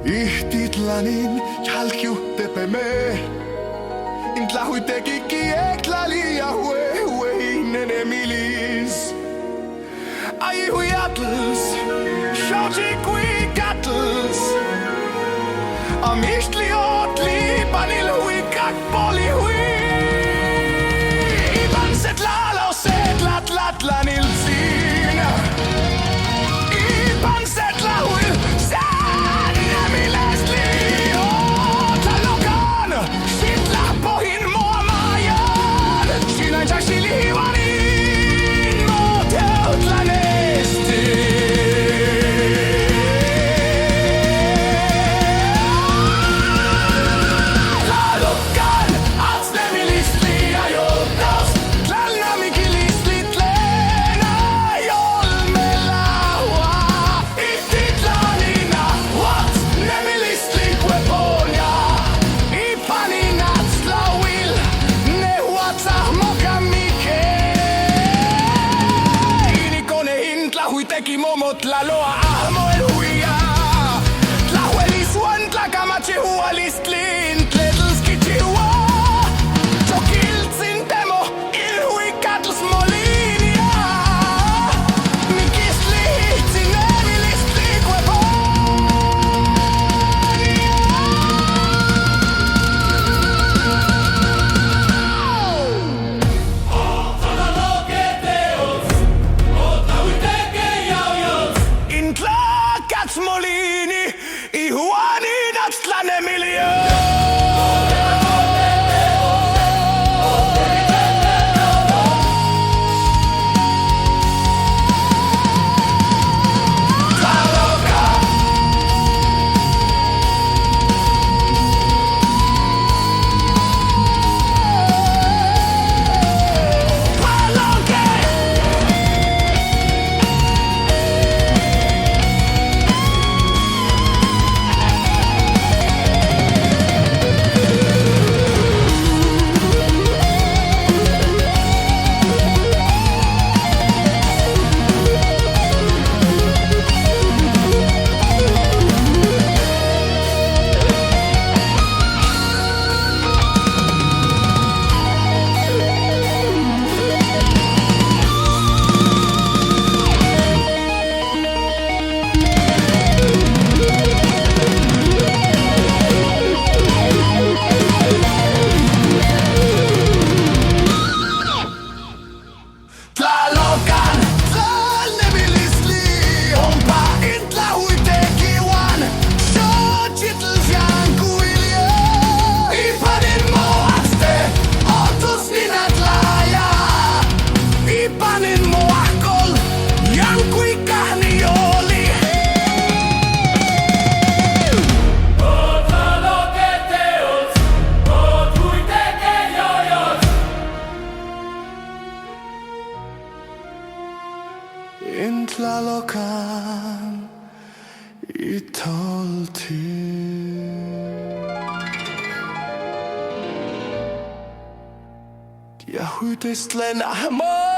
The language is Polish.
Ihtitlanin jalkiuhtepeme Intlahuiteki kieklali ja huehine milis Ai huiatels, shauti kui kattels Amistliot liipanil huikak poli hui Ibanset laloset latlatlanil siinä Ibanset lahuil Talocan ixochitlahtol Sinä saisi liivanin muteutlanesti Talocan atsnemilistli ja joutas Tlalnamikilistlit lena jolmelahua Ihtitlanina what nemilistli kweponia Teki momo Tlaloa ahmoel huia Tlahueli suan tlakamachi hualistlin Tletlski chihuua Chokiltsin temo ilhui katls molinia Mikistli hihtsin emilistli Molini, ihuani natslane miljoon. Tlalocan ixochitlahtol Ja huitestlen ahmo